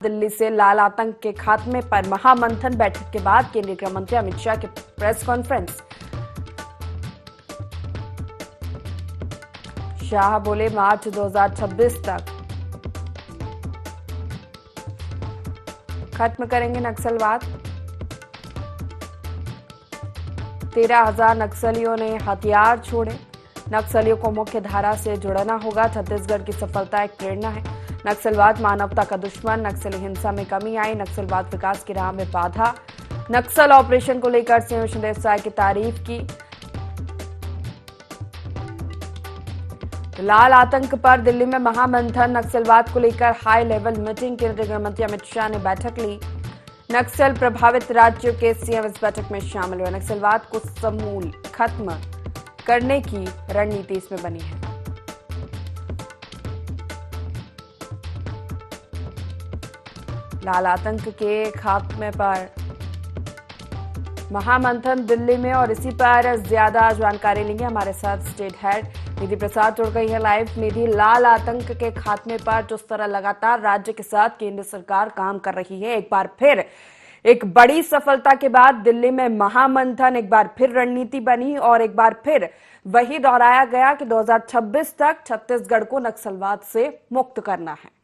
दिल्ली से लाल आतंक के खात्मे पर महामंथन बैठक के बाद केंद्रीय गृह मंत्री अमित शाह की प्रेस कॉन्फ्रेंस। शाह बोले मार्च 2026 तक खत्म करेंगे नक्सलवाद। 13,000 नक्सलियों ने हथियार छोड़े। नक्सलियों को मुख्य धारा से जुड़ना होगा। छत्तीसगढ़ की सफलता एक प्रेरणा है। नक्सलवाद मानवता का दुश्मन। नक्सली हिंसा में कमी आई। नक्सलवाद विकास की राह में बाधा। नक्सल ऑपरेशन को लेकर सीएम विष्णुदेव साय की तारीफ की। लाल आतंक पर दिल्ली में महामंथन। नक्सलवाद को लेकर हाई लेवल मीटिंग। केंद्रीय गृह मंत्री अमित शाह ने बैठक ली। नक्सल प्रभावित राज्यों के सीएम इस बैठक में शामिल हुए। नक्सलवाद को समूल खत्म करने की रणनीति इसमें बनी है। लाल आतंक के खात्मे पर महामंथन दिल्ली में, और इसी पर ज्यादा जानकारी लेंगे हमारे साथ स्टेट हेड निधि प्रसाद जुड़ गई है लाइव। निधि, लाल आतंक के खात्मे पर जिस तरह लगातार राज्य के साथ केंद्र सरकार काम कर रही है, एक बार फिर एक बड़ी सफलता के बाद दिल्ली में महामंथन, एक बार फिर रणनीति बनी और एक बार फिर वही दोहराया गया कि 2026 तक छत्तीसगढ़ को नक्सलवाद से मुक्त करना है।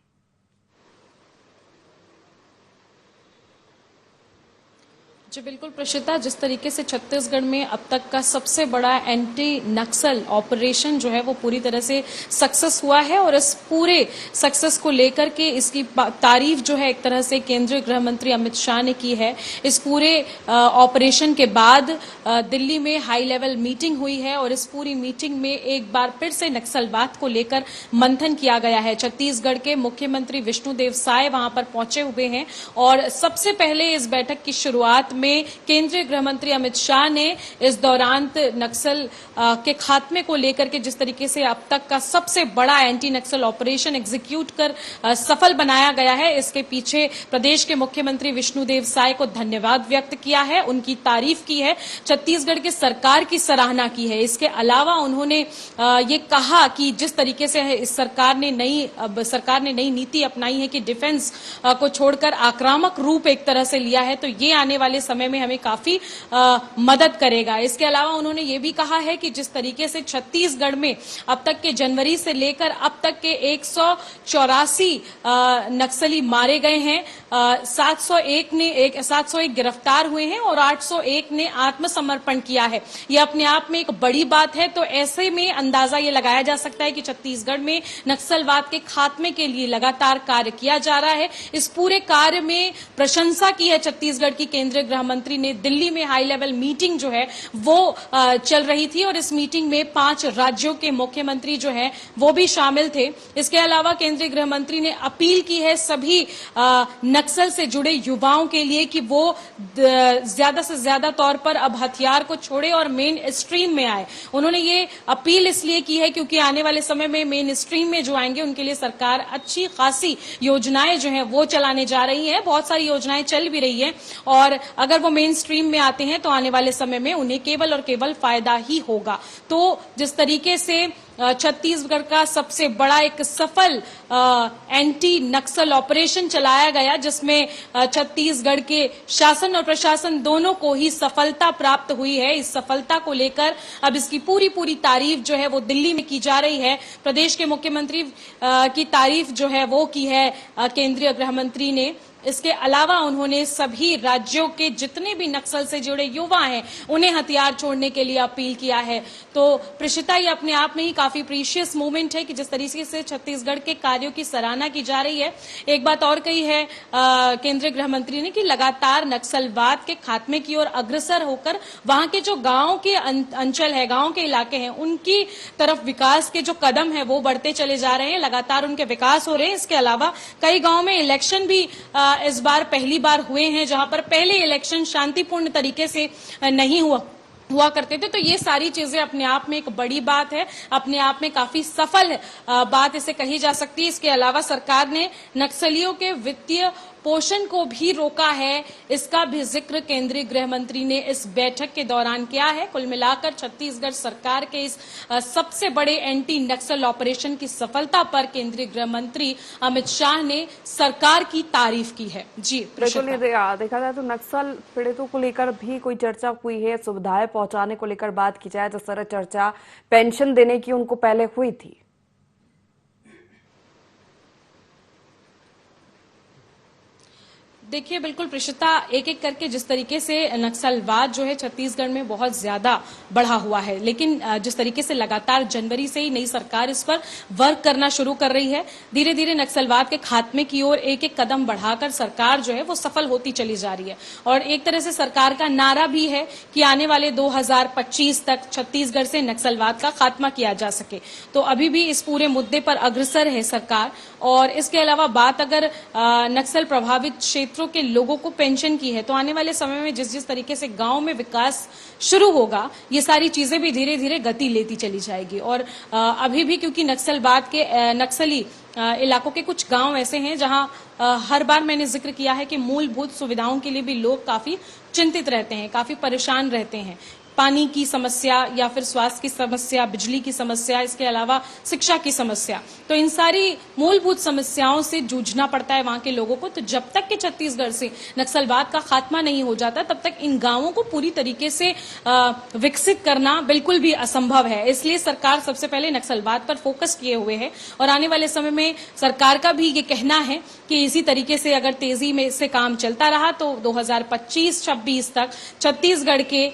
जी बिल्कुल प्रशिता, जिस तरीके से छत्तीसगढ़ में अब तक का सबसे बड़ा एंटी नक्सल ऑपरेशन जो है वो पूरी तरह से सक्सेस हुआ है, और इस पूरे सक्सेस को लेकर के इसकी तारीफ जो है एक तरह से केंद्रीय गृह मंत्री अमित शाह ने की है। इस पूरे ऑपरेशन के बाद दिल्ली में हाई लेवल मीटिंग हुई है, और इस पूरी मीटिंग में एक बार फिर से नक्सलवाद को लेकर मंथन किया गया है। छत्तीसगढ़ के मुख्यमंत्री विष्णुदेव साय वहां पर पहुंचे हुए हैं, और सबसे पहले इस बैठक की शुरुआत में केंद्रीय गृह मंत्री अमित शाह ने इस दौरान नक्सल के खात्मे को लेकर के जिस तरीके से अब तक का सबसे बड़ा एंटी नक्सल ऑपरेशन एग्जीक्यूट कर सफल बनाया गया है, इसके पीछे प्रदेश के मुख्यमंत्री विष्णुदेव साय को धन्यवाद व्यक्त किया है, उनकी तारीफ की है, छत्तीसगढ़ की सरकार की सराहना की है। इसके अलावा उन्होंने ये कहा कि जिस तरीके से इस सरकार ने नई नीति अपनाई है कि डिफेंस को छोड़कर आक्रामक रूप एक तरह से लिया है, तो ये आने वाले समय में हमें काफी मदद करेगा। इसके अलावा उन्होंने ये भी कहा है कि जिस तरीके से छत्तीसगढ़ में अब तक के जनवरी से लेकर अब तक के 184 नक्सली मारे गए हैं, 701 गिरफ्तार हुए हैं और 801 ने आत्मसमर्पण किया है। यह अपने आप में एक बड़ी बात है। तो ऐसे में अंदाजा ये लगाया जा सकता है कि छत्तीसगढ़ में नक्सलवाद के खात्मे के लिए लगातार कार्य किया जा रहा है। इस पूरे कार्य में प्रशंसा की है छत्तीसगढ़ की केंद्रीय गृह मंत्री ने। दिल्ली में हाई लेवल मीटिंग जो है वो चल रही थी, और इस मीटिंग में 5 राज्यों के मुख्यमंत्री जो है वो भी शामिल थे। इसके अलावा केंद्रीय गृह मंत्री ने अपील की है सभी नक्सल से जुड़े युवाओं के लिए कि वो ज्यादा से ज्यादा तौर पर अब हथियार को छोड़े और मेन स्ट्रीम में आए। उन्होंने ये अपील इसलिए की है क्योंकि आने वाले समय में मेन स्ट्रीम में जो आएंगे उनके लिए सरकार अच्छी खासी योजनाएं जो है वो चलाने जा रही है। बहुत सारी योजनाएं चल भी रही है, और अगर वो मेन स्ट्रीम में आते हैं तो आने वाले समय में उन्हें केवल और केवल फायदा ही होगा। तो जिस तरीके से छत्तीसगढ़ का सबसे बड़ा एक सफल एंटी नक्सल ऑपरेशन चलाया गया, जिसमें छत्तीसगढ़ के शासन और प्रशासन दोनों को ही सफलता प्राप्त हुई है। इस सफलता को लेकर अब इसकी पूरी तारीफ जो है वो दिल्ली में की जा रही है। प्रदेश के मुख्यमंत्री की तारीफ जो है वो की है केंद्रीय गृह मंत्री ने। इसके अलावा उन्होंने सभी राज्यों के जितने भी नक्सल से जुड़े युवा हैं उन्हें हथियार छोड़ने के लिए अपील किया है। तो प्रशिता, ये अपने आप में ही काफी प्रीशियस मोमेंट है कि जिस तरीके से छत्तीसगढ़ के कार्यों की सराहना की जा रही है। एक बात और कही है केंद्रीय गृह मंत्री ने कि लगातार नक्सलवाद के खात्मे की ओर अग्रसर होकर वहां के जो गांव के अंचल है, गांव के इलाके हैं, उनकी तरफ विकास के जो कदम है वो बढ़ते चले जा रहे हैं। लगातार उनके विकास हो रहे हैं। इसके अलावा कई गांव में इलेक्शन भी इस बार पहली बार हुए हैं, जहां पर पहले इलेक्शन शांतिपूर्ण तरीके से नहीं हुआ करते थे। तो ये सारी चीजें अपने आप में एक बड़ी बात है, अपने आप में काफी सफल बात इसे कही जा सकती है। इसके अलावा सरकार ने नक्सलियों के वित्तीय पोषण को भी रोका है, इसका भी जिक्र केंद्रीय गृह मंत्री ने इस बैठक के दौरान किया है। कुल मिलाकर छत्तीसगढ़ सरकार के इस सबसे बड़े एंटी नक्सल ऑपरेशन की सफलता पर केंद्रीय गृह मंत्री अमित शाह ने सरकार की तारीफ की है। जी बिल्कुल, देखा जाए तो नक्सल पीड़ितों को लेकर भी कोई चर्चा हुई है, सुविधाएं पहुंचाने को लेकर बात की जाए जिस तरह चर्चा पेंशन देने की उनको पहले हुई थी। देखिए बिल्कुल प्रिशिता, एक एक करके जिस तरीके से नक्सलवाद जो है छत्तीसगढ़ में बहुत ज्यादा बढ़ा हुआ है, लेकिन जिस तरीके से लगातार जनवरी से ही नई सरकार इस पर वर्क करना शुरू कर रही है, धीरे धीरे नक्सलवाद के खात्मे की ओर एक एक कदम बढ़ाकर सरकार जो है वो सफल होती चली जा रही है। और एक तरह से सरकार का नारा भी है कि आने वाले 2025 तक छत्तीसगढ़ से नक्सलवाद का खात्मा किया जा सके। तो अभी भी इस पूरे मुद्दे पर अग्रसर है सरकार। और इसके अलावा बात अगर नक्सल प्रभावित क्षेत्रों के लोगों को पेंशन की है, तो आने वाले समय में जिस जिस तरीके से गांव में विकास शुरू होगा, ये सारी चीजें भी धीरे धीरे गति लेती चली जाएगी। और अभी भी क्योंकि नक्सलवाद के नक्सली इलाकों के कुछ गांव ऐसे हैं जहां हर बार मैंने जिक्र किया है कि मूलभूत सुविधाओं के लिए भी लोग काफी चिंतित रहते हैं, काफी परेशान रहते हैं। पानी की समस्या या फिर स्वास्थ्य की समस्या, बिजली की समस्या, इसके अलावा शिक्षा की समस्या, तो इन सारी मूलभूत समस्याओं से जूझना पड़ता है वहां के लोगों को। तो जब तक कि छत्तीसगढ़ से नक्सलवाद का खात्मा नहीं हो जाता, तब तक इन गांवों को पूरी तरीके से विकसित करना बिल्कुल भी असंभव है। इसलिए सरकार सबसे पहले नक्सलवाद पर फोकस किए हुए है और आने वाले समय में सरकार का भी ये कहना है कि इसी तरीके से अगर तेजी में इससे काम चलता रहा तो 2025-26 तक छत्तीसगढ़ के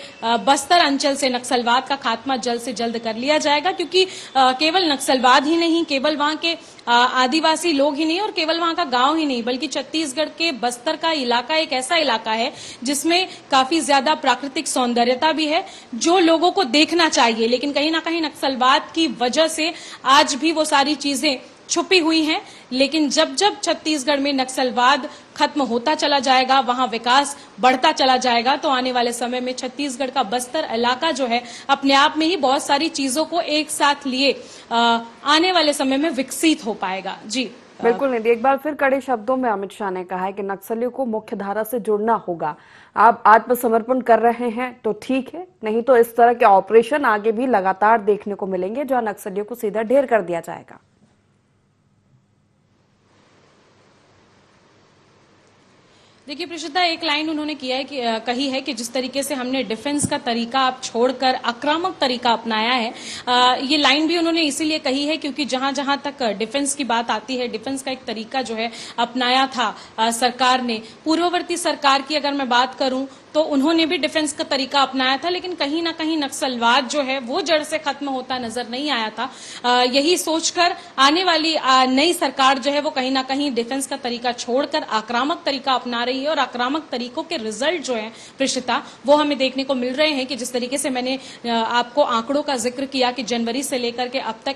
बस्तर अंचल से नक्सलवाद का खात्मा जल्द से जल्द कर लिया जाएगा। क्योंकि केवल नक्सलवाद ही नहीं, केवल वहां के आदिवासी लोग ही नहीं और केवल वहां का गांव ही नहीं, बल्कि छत्तीसगढ़ के बस्तर का इलाका एक ऐसा इलाका है जिसमें काफी ज्यादा प्राकृतिक सौंदर्यता भी है जो लोगों को देखना चाहिए। लेकिन कहीं ना कहीं नक्सलवाद की वजह से आज भी वो सारी चीजें छुपी हुई हैं। लेकिन जब जब छत्तीसगढ़ में नक्सलवाद खत्म होता चला जाएगा, वहां विकास बढ़ता चला जाएगा, तो आने वाले समय में छत्तीसगढ़ का बस्तर इलाका जो है अपने आप में ही बहुत सारी चीजों को एक साथ लिए आने वाले समय में विकसित हो पाएगा। जी बिल्कुल निधि, एक बार फिर कड़े शब्दों में अमित शाह ने कहा है कि नक्सलियों को मुख्य धारा से जुड़ना होगा। आप आत्मसमर्पण कर रहे हैं तो ठीक है, नहीं तो इस तरह के ऑपरेशन आगे भी लगातार देखने को मिलेंगे जहां नक्सलियों को सीधा ढेर कर दिया जाएगा। देखिए प्रिशिता, एक लाइन उन्होंने कही है कि जिस तरीके से हमने डिफेंस का तरीका आप छोड़कर आक्रामक तरीका अपनाया है, ये लाइन भी उन्होंने इसीलिए कही है क्योंकि जहां जहां तक डिफेंस की बात आती है, डिफेंस का एक तरीका जो है अपनाया था सरकार ने। पूर्ववर्ती सरकार की अगर मैं बात करूं तो उन्होंने भी डिफेंस का तरीका अपनाया था, लेकिन कहीं ना कहीं नक्सलवाद जो है वो जड़ से खत्म होता नजर नहीं आया था। यही सोचकर आने वाली नई सरकार जो है वो कहीं ना कहीं डिफेंस का तरीका छोड़कर आक्रामक तरीका अपना रही है और आक्रामक तरीकों के रिजल्ट जो है प्रिशिता, वो हमें देखने को मिल रहे हैं कि जिस तरीके से मैंने आपको आंकड़ों का जिक्र किया कि जनवरी से लेकर के अब तक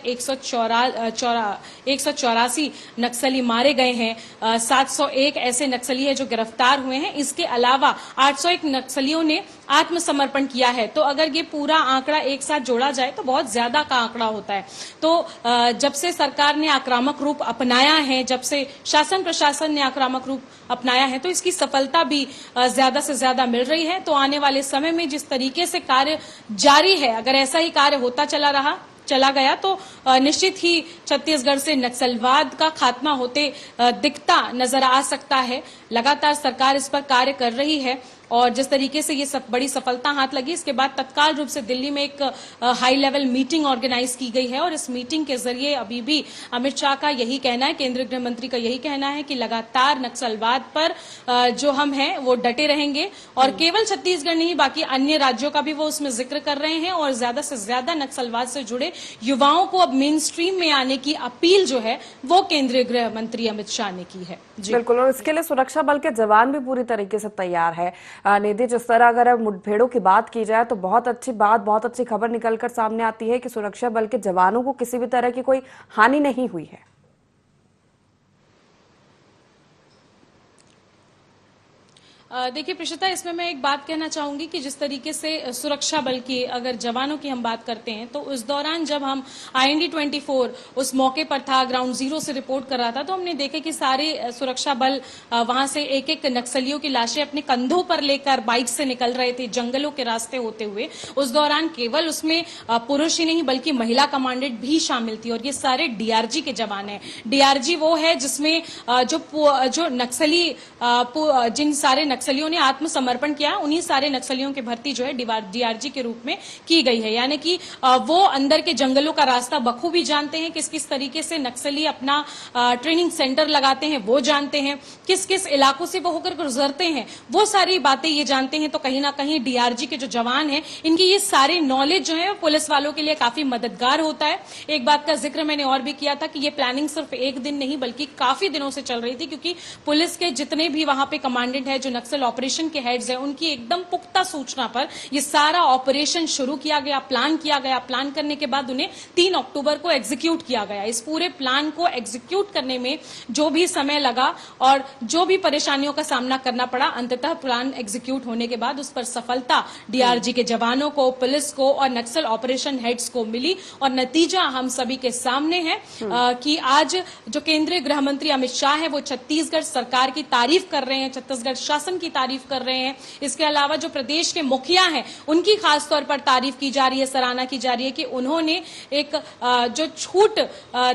184 नक्सली मारे गए हैं, 701 ऐसे नक्सली है जो गिरफ्तार हुए हैं, इसके अलावा 801 नक्सलियों ने आत्मसमर्पण किया है। तो अगर ये पूरा आंकड़ा एक साथ जोड़ा जाए तो बहुत ज्यादा का आंकड़ा होता है। तो जब से सरकार ने आक्रामक रूप अपनाया है, जब से शासन प्रशासन ने आक्रामक रूप अपनाया है, तो इसकी सफलता भी ज्यादा से ज्यादा मिल रही है। तो आने वाले समय में जिस तरीके से कार्य जारी है, अगर ऐसा ही कार्य होता चला गया तो निश्चित ही छत्तीसगढ़ से नक्सलवाद का खात्मा होते दिखता नजर आ सकता है। लगातार सरकार इस पर कार्य कर रही है और जिस तरीके से ये बड़ी सफलता हाथ लगी, इसके बाद तत्काल रूप से दिल्ली में एक हाई लेवल मीटिंग ऑर्गेनाइज की गई है और इस मीटिंग के जरिए अभी भी अमित शाह का यही कहना है, केंद्रीय गृह मंत्री का यही कहना है कि लगातार नक्सलवाद पर जो हम हैं वो डटे रहेंगे और केवल छत्तीसगढ़ नहीं बाकी अन्य राज्यों का भी वो उसमें जिक्र कर रहे हैं और ज्यादा से ज्यादा नक्सलवाद से जुड़े युवाओं को अब मेन स्ट्रीम में आने की अपील जो है वो केंद्रीय गृह मंत्री अमित शाह ने की है। बिल्कुल, और इसके लिए सुरक्षा बल के जवान भी पूरी तरीके से तैयार है। निधि, जिस तरह अगर मुठभेड़ों की बात की जाए तो बहुत अच्छी खबर निकलकर सामने आती है कि सुरक्षा बल के जवानों को किसी भी तरह की कोई हानि नहीं हुई है। देखिए प्रिशिता, इसमें मैं एक बात कहना चाहूंगी कि जिस तरीके से सुरक्षा बल की अगर जवानों की हम बात करते हैं तो उस दौरान जब हम IND-24 उस मौके पर था, ग्राउंड जीरो से रिपोर्ट कर रहा था, तो हमने देखा कि सारे सुरक्षा बल वहां से एक एक नक्सलियों की लाशें अपने कंधों पर लेकर बाइक से निकल रहे थे, जंगलों के रास्ते होते हुए। उस दौरान केवल उसमें पुरुष ही नहीं बल्कि महिला कमांडेंट भी शामिल थी, और ये सारे DRG के जवान हैं। DRG वो है जिसमें जो नक्सली जिन सारे नक्सलियों ने आत्मसमर्पण किया, उन्हीं सारे नक्सलियों की भर्ती जो है DRG के रूप में की गई है। यानी कि वो अंदर के जंगलों का रास्ता बखूबी जानते हैं, किस किस तरीके से नक्सली अपना ट्रेनिंग सेंटर लगाते हैं वो जानते हैं, किस किस इलाकों से वो होकर गुजरते हैं वो सारी बातें ये जानते हैं। तो कहीं ना कहीं DRG के जो जवान हैं, इनकी ये सारे नॉलेज जो है पुलिस वालों के लिए काफी मददगार होता है। एक बात का जिक्र मैंने और भी किया था कि ये प्लानिंग सिर्फ एक दिन नहीं बल्कि काफी दिनों से चल रही थी, क्योंकि पुलिस के जितने भी वहां पे कमांडेंट है, जो नक्सल ऑपरेशन के हेड्स हैं, उनकी एकदम पुख्ता सूचना पर ये सारा ऑपरेशन शुरू किया गया, प्लान किया गया। प्लान करने के बाद उन्हें 3 अक्टूबर को एग्जीक्यूट किया गया। इस पूरे प्लान को एग्जीक्यूट करने में जो भी समय लगा और जो भी परेशानियों का सामना करना पड़ा, अंततः प्लान एग्जीक्यूट होने के बाद उस पर सफलता DRG के जवानों को, पुलिस को और नक्सल ऑपरेशन हेड्स को मिली। और नतीजा हम सभी के सामने है कि आज जो केंद्रीय गृह मंत्री अमित शाह है वो छत्तीसगढ़ सरकार की तारीफ कर रहे हैं, छत्तीसगढ़ शासन की तारीफ कर रहे हैं। इसके अलावा जो प्रदेश के मुखिया हैं उनकी खासतौर पर तारीफ की जा रही है, सराहना की जा रही है कि उन्होंने एक जो छूट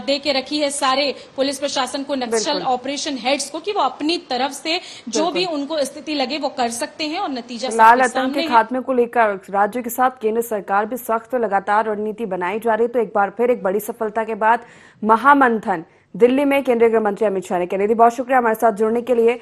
दे के रखी है सारे पुलिस प्रशासन को, नक्सल ऑपरेशन हेड्स को, कि वो अपनी तरफ से जो भी उनको स्थिति लगे वो कर सकते हैं। और नतीजा लाल आतंक के खात्मे को लेकर राज्य के साथ केंद्र सरकार भी सख्त लगातार रणनीति बनाई जा रही है। तो एक बार फिर एक बड़ी सफलता के बाद महामंथन दिल्ली में केंद्रीय गृह मंत्री अमित शाह ने करी थी। बहुत शुक्रिया हमारे साथ जुड़ने के लिए।